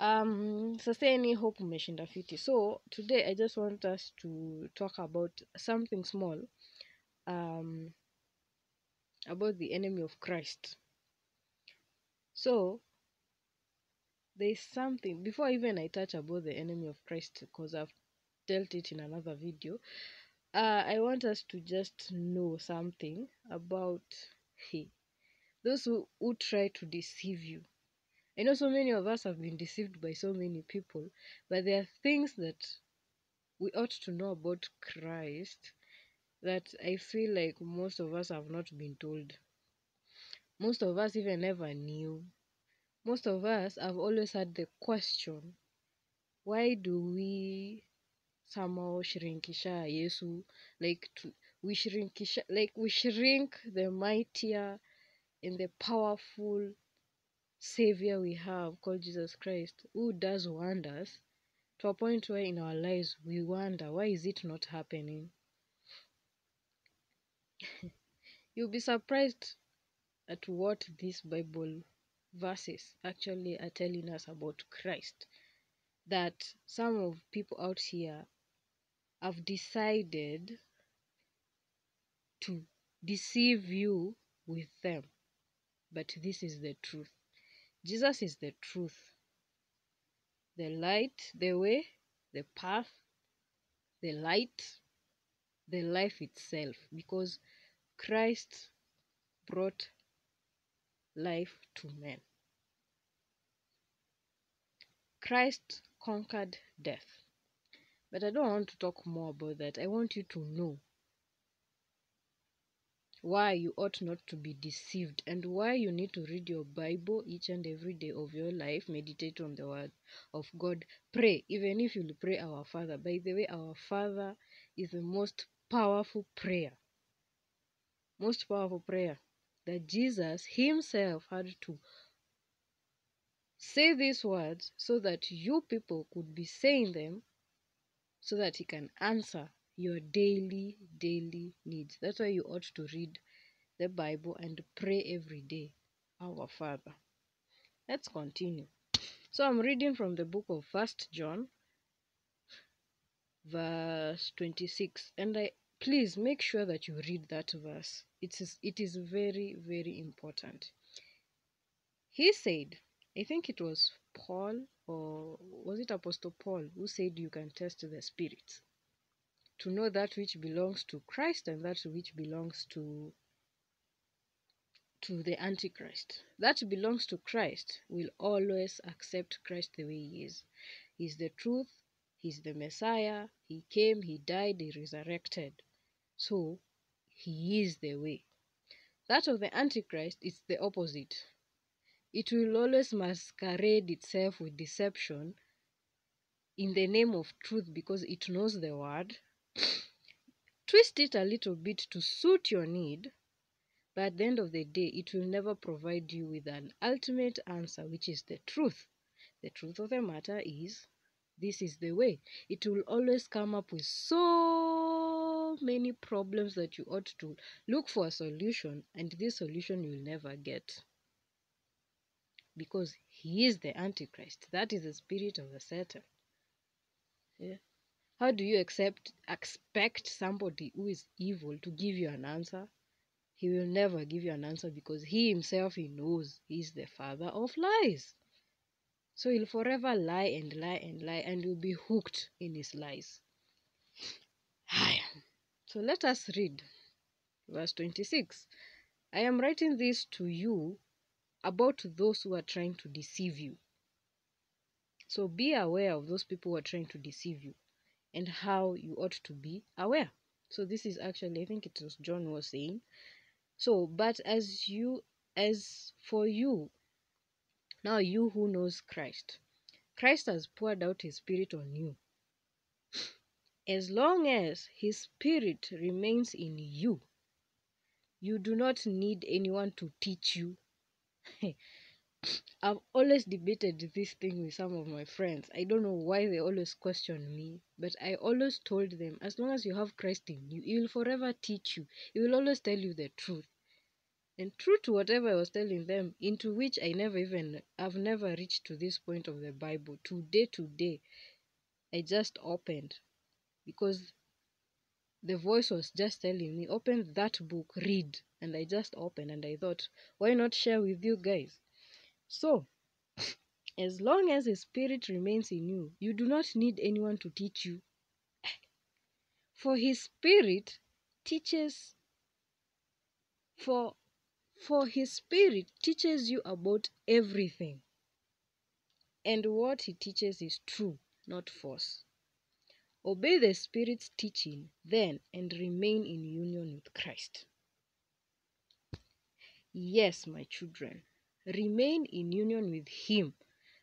Sasa any hope umeshinda fiti. So today I just want us to talk about something small, um about the enemy of Christ. So there's something before even I touch about the enemy of Christ, because I've dealt it in another video. I want us to just know something about hey, those who try to deceive you. I know so many of us have been deceived by so many people, but there are things that we ought to know about Christ that I feel like most of us have not been told. Most of us even never knew. Most of us have always had the question, why do we somehow shrinkisha Yesu, like we shrink the mightier and the powerful savior we have called Jesus Christ, who does wonders, to a point where in our lives we wonder, why is it not happening? You'll be surprised at what these Bible verses actually are telling us about Christ. That some of people out here have decided to deceive you with them. But this is the truth. Jesus is the truth, the light, the way, the path, the light, the life itself. Because Christ brought life to men. Christ conquered death. But I don't want to talk more about that. I want you to know why you ought not to be deceived and why you need to read your Bible each and every day of your life, meditate on the word of God, pray, even if you pray our Father. By the way, our Father is the most powerful prayer that Jesus himself had to say these words so that you people could be saying them, so that he can answer your daily needs. That's why you ought to read the Bible and pray every day, our Father. Let's continue. So I'm reading from the book of 1 John, verse 26, and I please make sure that you read that verse. It is very important. He said, I think it was Paul, or was it Apostle Paul, who said you can test the spirits to know that which belongs to Christ and that which belongs to the Antichrist. That belongs to Christ will always accept Christ the way he is. He's the truth, he's the Messiah, he came, he died, he resurrected. So he is the way. That of the Antichrist is the opposite. It will always masquerade itself with deception in the name of truth because it knows the word. Twist it a little bit to suit your need, but at the end of the day, it will never provide you with an ultimate answer, which is the truth. The truth of the matter is, this is the way. It will always come up with so many problems that you ought to look for a solution, and this solution you will never get. Because he is the Antichrist. That is the spirit of the Satan. Yeah. How do you expect somebody who is evil to give you an answer? He will never give you an answer because he himself, he knows he's the father of lies. So he'll forever lie and lie and lie, and you'll be hooked in his lies. So let us read verse 26. I am writing this to you about those who are trying to deceive you. So be aware of those people who are trying to deceive you and how you ought to be aware. So this is actually, I think it was John was saying. So, but as for you, now you who knows Christ, Christ has poured out his spirit on you. As long as his spirit remains in you, you do not need anyone to teach you. I've always debated this thing with some of my friends. I don't know why they always question me, but I always told them, as long as you have Christ in you, he will forever teach you. He will always tell you the truth. and true to whatever I was telling them, into which I've never reached to this point of the Bible. Today, I just opened because the voice was just telling me, open that book, read. And I just opened and I thought, why not share with you guys? So, as long as the Spirit remains in you, you do not need anyone to teach you. For His Spirit teaches, for His Spirit teaches you about everything. And what He teaches is true, not false. Obey the Spirit's teaching then and remain in union with Christ. Yes, my children, remain in union with Him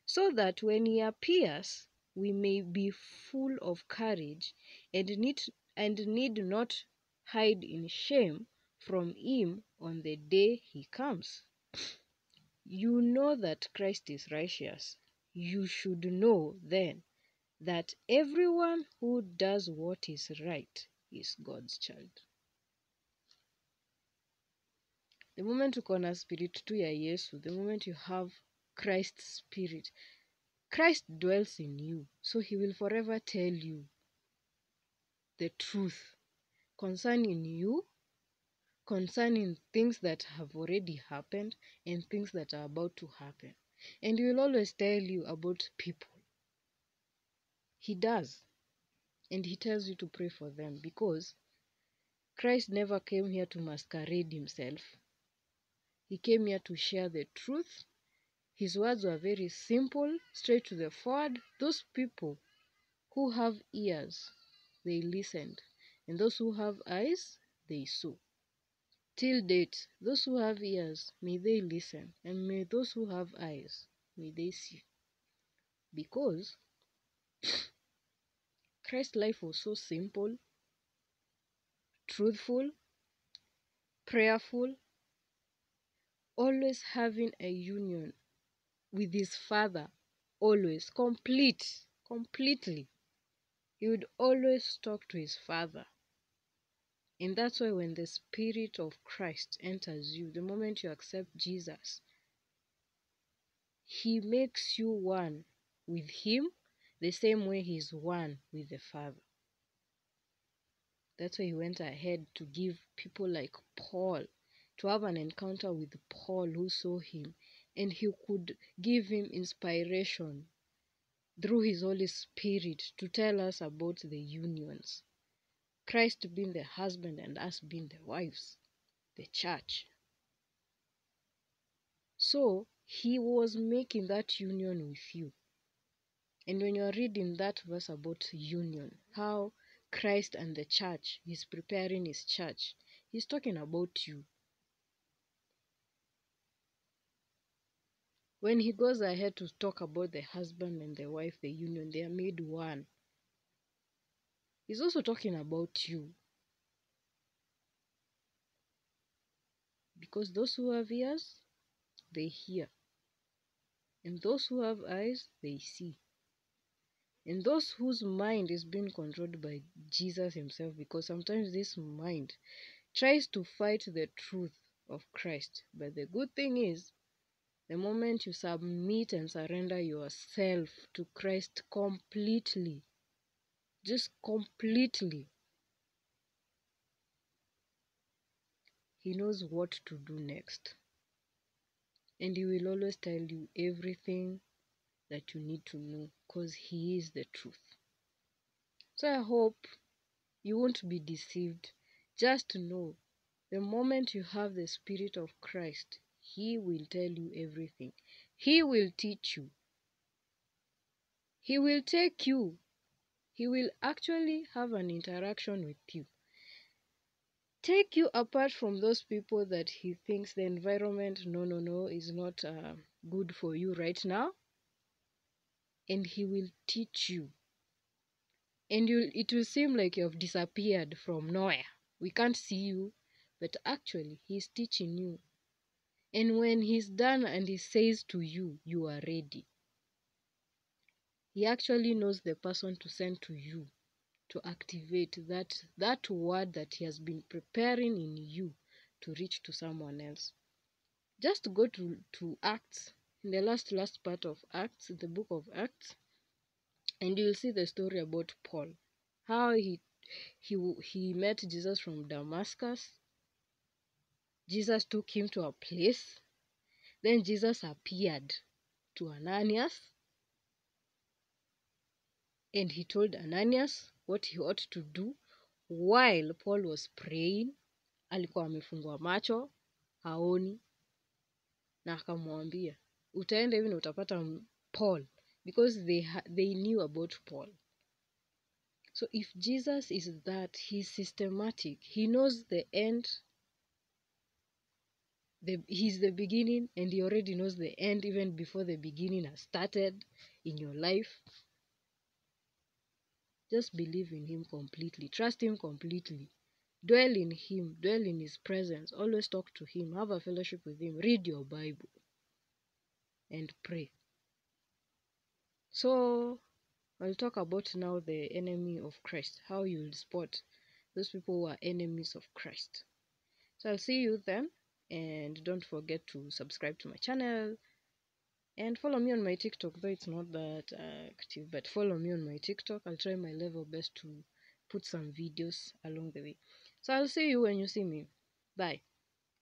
so that when He appears, we may be full of courage and need not hide in shame from Him on the day He comes. You know that Christ is righteous. You should know then that everyone who does what is right is God's child. The moment uko na spirit tu ya Yesu, the moment you have Christ's spirit, Christ dwells in you, so He will forever tell you the truth concerning you, concerning things that have already happened and things that are about to happen. And He will always tell you about people. He does. And He tells you to pray for them because Christ never came here to masquerade Himself. He came here to share the truth. His words were very simple, straight to the forward. Those people who have ears, they listened. And those who have eyes, they saw. Till date, those who have ears, may they listen. And may those who have eyes, may they see. Because Christ's life was so simple, truthful, prayerful, always having a union with His Father, always, completely. He would always talk to His Father. And that's why when the Spirit of Christ enters you, the moment you accept Jesus, He makes you one with Him the same way He's one with the Father. That's why He went ahead to give people like Paul, to have an encounter with Paul who saw Him, and He could give him inspiration through His Holy Spirit to tell us about the unions. Christ being the husband and us being the wives, the church. So He was making that union with you. And when you're reading that verse about union, how Christ and the church, He's preparing His church, He's talking about you. When He goes ahead to talk about the husband and the wife, the union, they are made one. He's also talking about you. Because those who have ears, they hear. And those who have eyes, they see. And those whose mind is being controlled by Jesus Himself, because sometimes this mind tries to fight the truth of Christ. But the good thing is, the moment you submit and surrender yourself to Christ completely, just completely, He knows what to do next. And He will always tell you everything that you need to know, because He is the truth. So I hope you won't be deceived. Just know, the moment you have the Spirit of Christ, He will tell you everything. He will teach you. He will take you. He will actually have an interaction with you. Take you apart from those people that He thinks the environment, no, is not good for you right now. And He will teach you. And it will seem like you have disappeared from nowhere. We can't see you, but actually He's teaching you. And when He's done and He says to you, you are ready. He actually knows the person to send to you to activate that word that He has been preparing in you to reach to someone else. Just go to Acts, in the last part of Acts, the book of Acts, and you'll see the story about Paul, how he met Jesus from Damascus. Jesus took him to a place. Then Jesus appeared to Ananias, and he told Ananias what he ought to do while Paul was praying. Alikuwa amefungwa macho, haoni, na akamwambia utaenda hivi na utapata Paul, because they knew about Paul. So if Jesus is that, he's systematic. He knows the end. He's the beginning, and he already knows the end even before the beginning has started in your life. Just believe in him completely. Trust him completely. Dwell in him. Dwell in his presence. Always talk to him. Have a fellowship with him. Read your Bible. And pray. So, I'll talk about now the enemy of Christ. How you'll spot those people who are enemies of Christ. So, I'll see you then. And don't forget to subscribe to my channel. And follow me on my TikTok, though it's not that active, but follow me on my TikTok. I'll try my level best to put some videos along the way. So I'll see you when you see me. Bye.